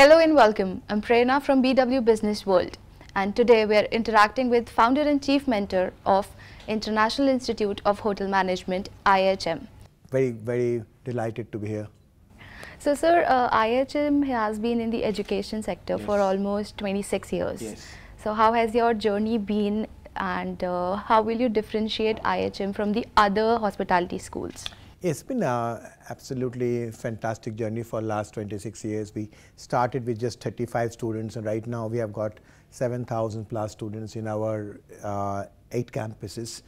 Hello and welcome. I'm Prerna from BW Business World, and today we are interacting with founder and chief mentor of International Institute of Hotel Management, IIHM. Very delighted to be here. So sir, IIHM has been in the education sector for almost 26 years. Yes. So how has your journey been, and how will you differentiate IIHM from the other hospitality schools? It's been an absolutely fantastic journey for the last 26 years. We started with just 35 students, and right now we have got 7,000 plus students in our 8 campuses,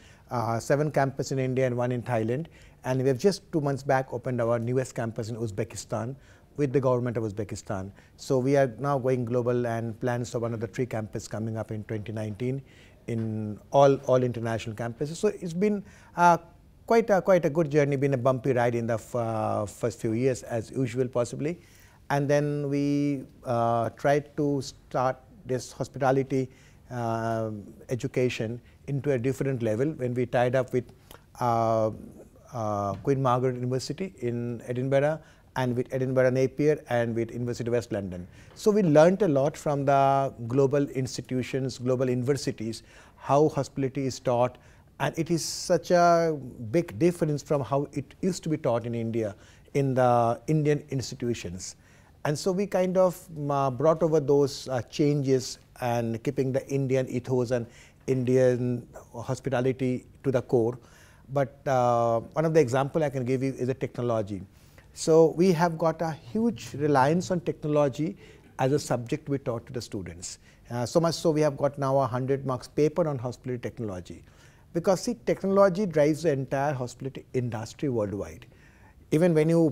7 campuses in India and 1 in Thailand. And we have just 2 months back opened our newest campus in Uzbekistan with the government of Uzbekistan. So we are now going global, and plans of another 3 campuses coming up in 2019 in all international campuses. So it's been quite a good journey, been a bumpy ride in the first few years as usual possibly. And then we tried to start this hospitality education into a different level when we tied up with Queen Margaret University in Edinburgh, and with Edinburgh Napier, and with University of West London. So we learnt a lot from the global institutions, global universities, how hospitality is taught. And it is such a big difference from how it used to be taught in India, in the Indian institutions. And so we kind of brought over those changes and keeping the Indian ethos and Indian hospitality to the core. But one of the examples I can give you is the technology. So we have got a huge reliance on technology as a subject we taught to the students. So much so we have got now a 100 marks paper on hospitality technology. Because see, technology drives the entire hospitality industry worldwide. Even when you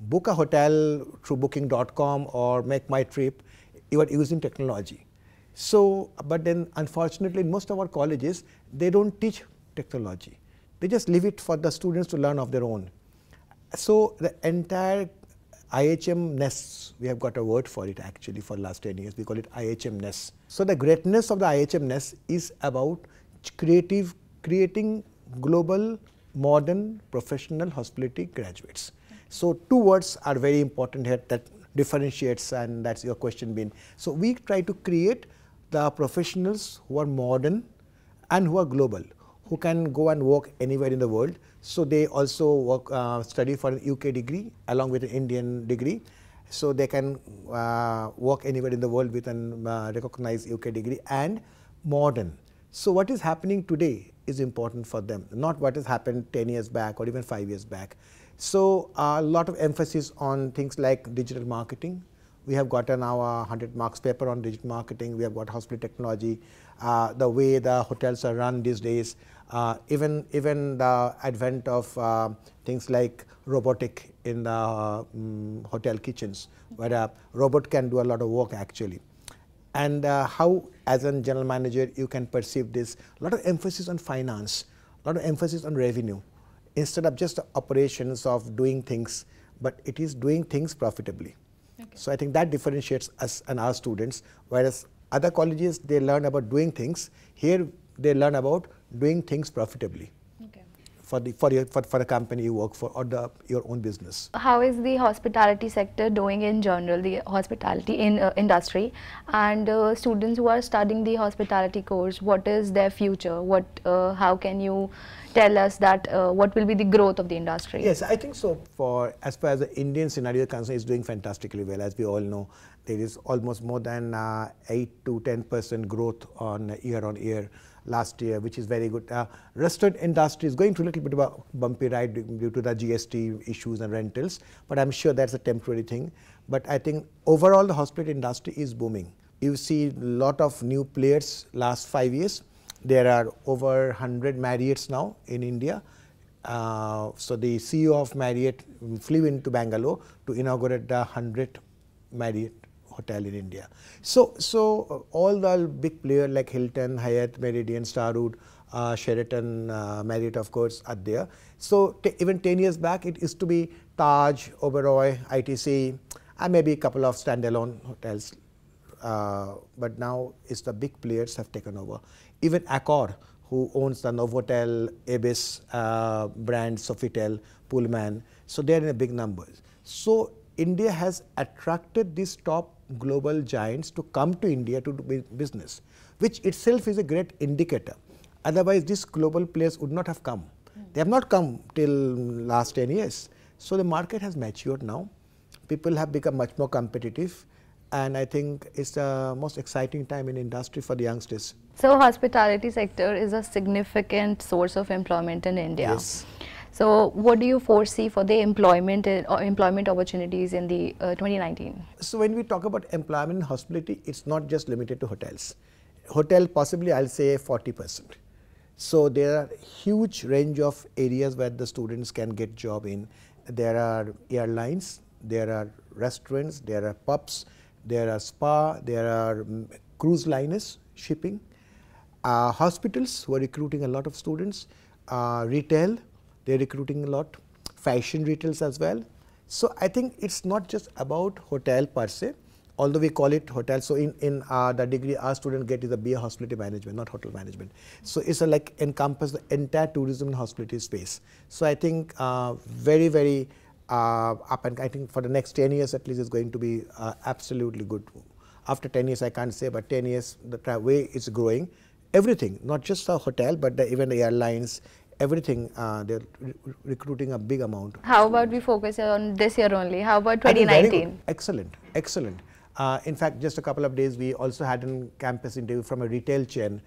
book a hotel through booking.com or make my trip, you are using technology. So, but then unfortunately in most of our colleges, they don't teach technology. They just leave it for the students to learn of their own. So the entire IIHM-ness, we have got a word for it actually for the last 10 years, we call it IIHM-ness. So the greatness of the IIHM-ness is about creating global, modern, professional hospitality graduates. So 2 words are very important here that differentiates, and that's your question been. So we try to create the professionals who are modern and who are global, who can go and work anywhere in the world. So they also work, study for an UK degree along with an Indian degree. So they can work anywhere in the world with a recognized UK degree, and modern. So what is happening today is important for them, not what has happened 10 years back or even 5 years back. So a lot of emphasis on things like digital marketing. We have got now a 100 marks paper on digital marketing. We have got hospitality technology, the way the hotels are run these days, even the advent of things like robotic in the hotel kitchens, where a robot can do a lot of work actually. And how, as a general manager, you can perceive this. A lot of emphasis on finance, a lot of emphasis on revenue, instead of just operations of doing things, but it is doing things profitably. Okay. So I think that differentiates us and our students, whereas other colleges, they learn about doing things. Here, they learn about doing things profitably. Okay. For the company you work for, or your own business. How is the hospitality sector doing in general, the hospitality industry, and students who are studying the hospitality course, what is their future? How can you tell us that what will be the growth of the industry? Yes, I think so. As far as the Indian scenario is concerned, it's doing fantastically well. As we all know, there is almost more than 8 to 10% growth on year last year, which is very good. Restaurant industry is going through a little bit of a bumpy ride due to the GST issues and rentals, but I'm sure that's a temporary thing. But I think overall the hospitality industry is booming. You see a lot of new players last 5 years. There are over 100 Marriotts now in India. So the CEO of Marriott flew into Bangalore to inaugurate the 100th Marriott hotel in India. So all the big players like Hilton, Hyatt, Meridian, Starwood, Sheraton, Marriott of course are there. So even 10 years back it used to be Taj, Oberoi, ITC, and maybe a couple of standalone hotels. But now it's the big players have taken over. Even Accor, who owns the Novotel, Ibis brand, Sofitel, Pullman, so they're in a big numbers. So India has attracted these top global giants to come to India to do business, which itself is a great indicator. Otherwise, these global players would not have come. They have not come till last 10 years. So the market has matured now. People have become much more competitive, and I think it's the most exciting time in industry for the youngsters. So hospitality sector is a significant source of employment in India. Yes. So what do you foresee for the employment opportunities in the 2019? So when we talk about employment in hospitality, it's not just limited to hotels. Hotel possibly I'll say 40%. So there are huge range of areas where the students can get job in. There are airlines, there are restaurants, there are pubs, there are spa, there are cruise liners, shipping, hospitals who are recruiting a lot of students, retail, they're recruiting a lot, fashion retails as well. So I think it's not just about hotel per se, although we call it hotel. So in the degree our student get is a BA hospitality management, not hotel management. So it's like encompass the entire tourism and hospitality space. So I think very, very up, and I think for the next 10 years at least is going to be absolutely good. After 10 years I can't say, but 10 years the way it's growing, everything, not just the hotel, but even the airlines, everything, they're recruiting a big amount. How about we focus on this year only? How about 2019? Excellent, excellent. In fact, just a couple of days, we also had a campus interview from a retail chain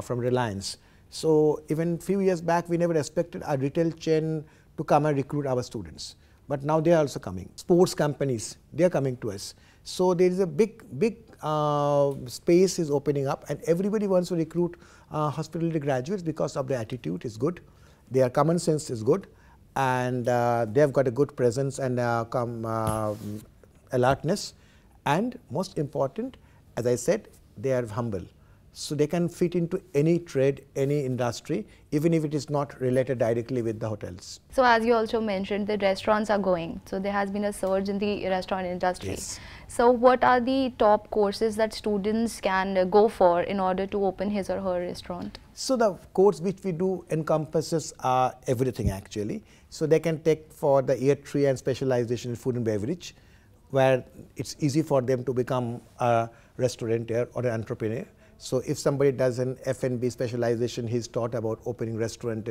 from Reliance. So even few years back, we never expected a retail chain to come and recruit our students. But now they are also coming. Sports companies, they are coming to us. So there is a big space is opening up, and everybody wants to recruit hospitality graduates because of their attitude is good, their common sense is good, and they have got a good presence and alertness. And most important, as I said, they are humble. So they can fit into any trade, any industry, even if it is not related directly with the hotels. So as you also mentioned, the restaurants are going. So there has been a surge in the restaurant industry. Yes. So what are the top courses that students can go for in order to open his or her restaurant? So the course which we do encompasses everything actually. So they can take for the year 3 and specialization in food and beverage, where it's easy for them to become a restaurateur or an entrepreneur. So if somebody does an F&B specialization, he's taught about opening restaurant.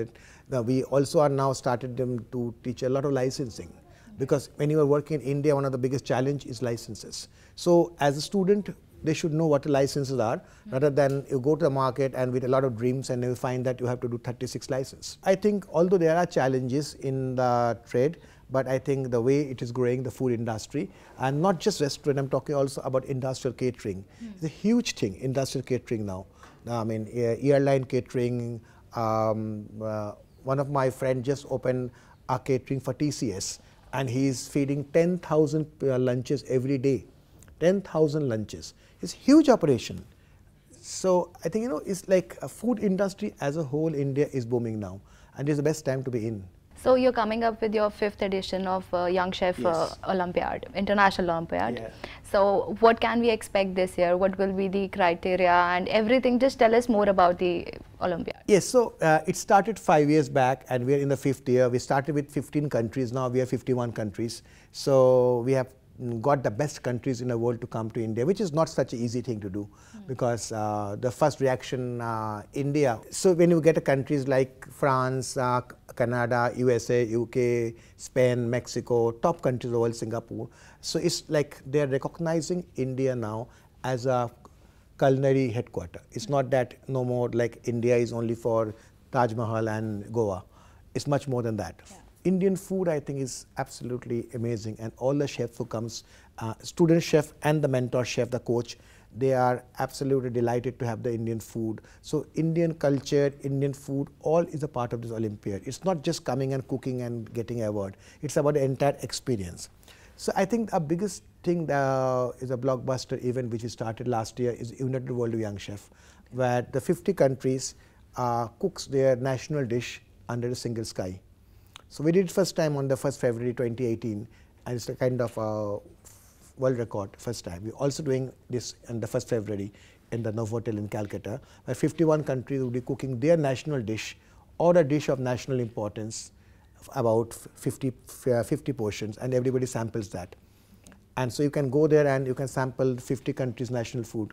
Now we also are now started them to teach a lot of licensing, because when you are working in India, one of the biggest challenge is licenses. So as a student, they should know what the licenses are, rather than you go to the market and with a lot of dreams and you find that you have to do 36 licenses. I think although there are challenges in the trade, but I think the way it is growing, the food industry, and not just restaurant, I'm talking also about industrial catering. It's a huge thing, industrial catering now. I mean, airline catering. One of my friends just opened a catering for TCS, and he's feeding 10,000 lunches every day. 10,000 lunches. It's a huge operation. So I think, it's like a food industry as a whole, India is booming now, and it's the best time to be in. So you're coming up with your 5th edition of Young Chef Olympiad, International Olympiad. Yeah. So what can we expect this year? What will be the criteria and everything? Just tell us more about the Olympiad. Yes, so it started 5 years back, and we're in the 5th year. We started with 15 countries, now we are 51 countries. So we have got the best countries in the world to come to India, which is not such an easy thing to do, because the first reaction, India. So when you get countries like France, Canada, USA, UK, Spain, Mexico, top countries of the world, Singapore. So it's like they're recognizing India now as a culinary headquarter. It's not that no more like India is only for Taj Mahal and Goa. It's much more than that. Yeah. Indian food, I think, is absolutely amazing, and all the chefs who comes, student chef and the mentor chef, the coach, they are absolutely delighted to have the Indian food. So Indian culture, Indian food, all is a part of this Olympiad. It's not just coming and cooking and getting an award. It's about the entire experience. So I think our biggest thing is a blockbuster event which we started last year is United World of Young Chef, where the 50 countries cooks their national dish under a single sky. So we did it first time on the 1st February 2018, and it's a kind of a world record first time. We're also doing this on the 1st February in the Novotel in Calcutta, where 51 countries will be cooking their national dish or a dish of national importance, about 50 portions, and everybody samples that. And so you can go there and you can sample 50 countries' national food,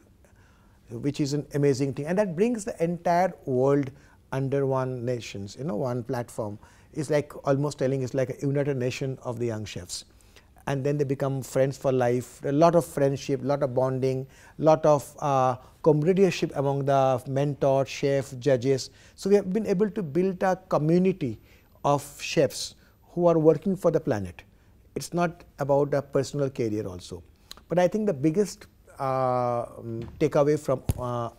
which is an amazing thing. And that brings the entire world under one nations, one platform. It's like almost telling it's like a united nation of the young chefs. And then they become friends for life, a lot of friendship, a lot of bonding, a lot of comradeship among the mentors, chefs, judges. So we have been able to build a community of chefs who are working for the planet. It's not about a personal career also. But I think the biggest takeaway from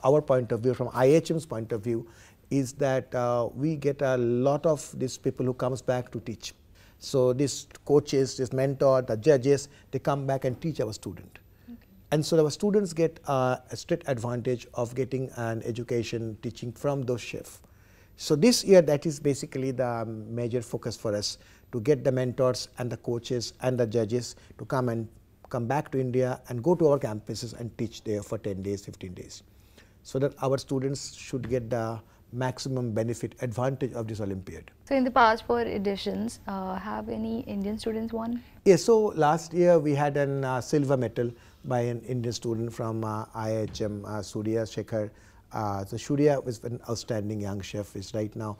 our point of view, from IIHM's point of view, is that we get a lot of these people who comes back to teach. So these coaches, this mentor, the judges, they come back and teach our student. Okay. And so our students get a straight advantage of getting an education teaching from those chefs. So this year, that is basically the major focus for us, to get the mentors and the coaches and the judges to come back to India and go to our campuses and teach there for 10 days, 15 days, so that our students should get the maximum benefit advantage of this Olympiad. So in the past 4 editions, have any Indian students won? Yes, so last year we had a silver medal by an Indian student from IIHM, Surya Shekhar. So Surya was an outstanding young chef, is right now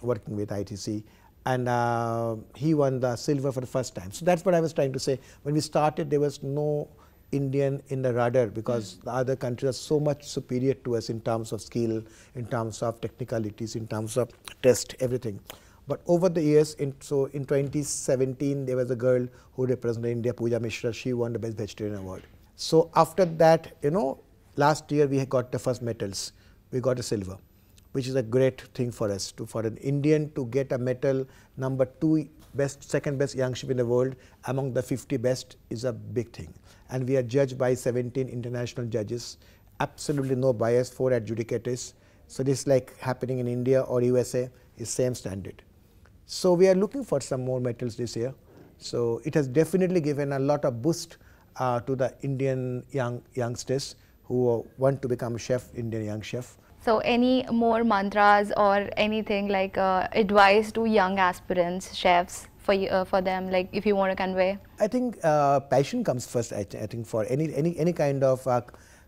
working with ITC. And he won the silver for the first time. So that's what I was trying to say. When we started, there was no Indian in the radar, because the other countries are so much superior to us in terms of skill, in terms of technicalities, in terms of test, everything. But over the years, in 2017, there was a girl who represented India, Pooja Mishra. She won the Best Vegetarian Award. So after that, last year we got the first medals. We got a silver, which is a great thing for us. For an Indian to get a medal, #2 best, second best young chef in the world among the 50 best, is a big thing. And we are judged by 17 international judges, absolutely no bias, 4 adjudicators. So this is like happening in India or USA, is same standard. So we are looking for some more medals this year. So it has definitely given a lot of boost to the Indian youngsters who want to become chef, Indian young chef. So any more mantras or anything like advice to young aspirants, chefs, for them, like if you want to convey? I think passion comes first. I think for any kind of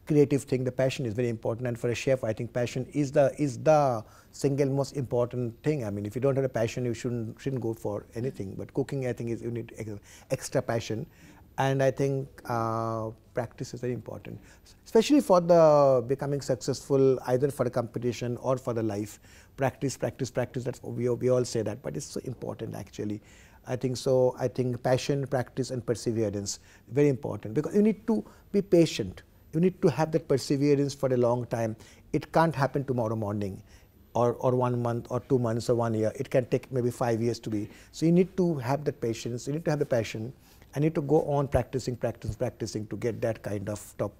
creative thing, the passion is very important. And for a chef, I think passion is the single most important thing. I mean, if you don't have a passion, you shouldn't go for anything. But cooking, I think, you need extra passion. And I think practice is very important, especially for the becoming successful, either for a competition or for the life. Practice, practice, practice. That's we all say that, but it's so important actually. I think so. I think passion, practice, and perseverance, very important, because you need to be patient. You need to have that perseverance for a long time. It can't happen tomorrow morning, or 1 month, or 2 months, or 1 year. It can take maybe 5 years to be. So you need to have that patience. You need to have the passion. I need to go on practicing to get that kind of top.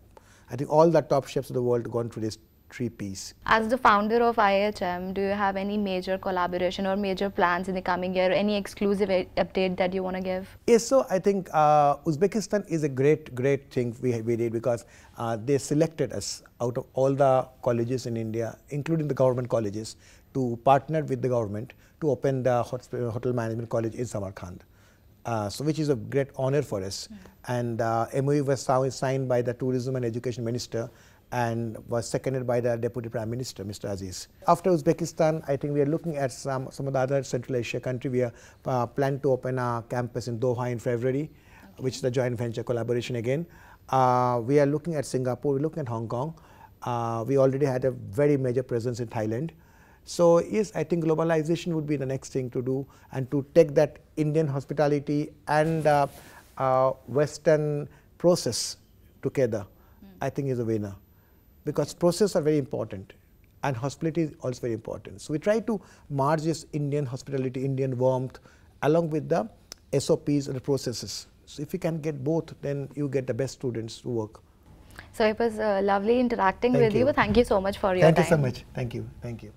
I think all the top chefs of the world have gone through this 3 Ps. As the founder of IIHM, do you have any major collaboration or major plans in the coming year? Any exclusive update that you want to give? Yes, so I think Uzbekistan is a great thing we did, because they selected us out of all the colleges in India, including the government colleges, to partner with the government to open the hotel management college in Samarkand. So which is a great honor for us. And MOU was signed by the Tourism and Education Minister and was seconded by the Deputy Prime Minister, Mr. Aziz. After Uzbekistan, I think we are looking at some of the other Central Asia countries. We are plan to open a campus in Doha in February, which is a joint venture collaboration again. We are looking at Singapore, we're looking at Hong Kong. We already had a very major presence in Thailand. So yes, I think globalization would be the next thing to do, and to take that Indian hospitality and Western process together, I think is a winner. Because processes are very important and hospitality is also very important. So we try to merge this Indian hospitality, Indian warmth, along with the SOPs and the processes. So if you can get both, then you get the best students to work. So it was lovely interacting with you. Thank you so much for your time. Thank you so much. Thank you. Thank you.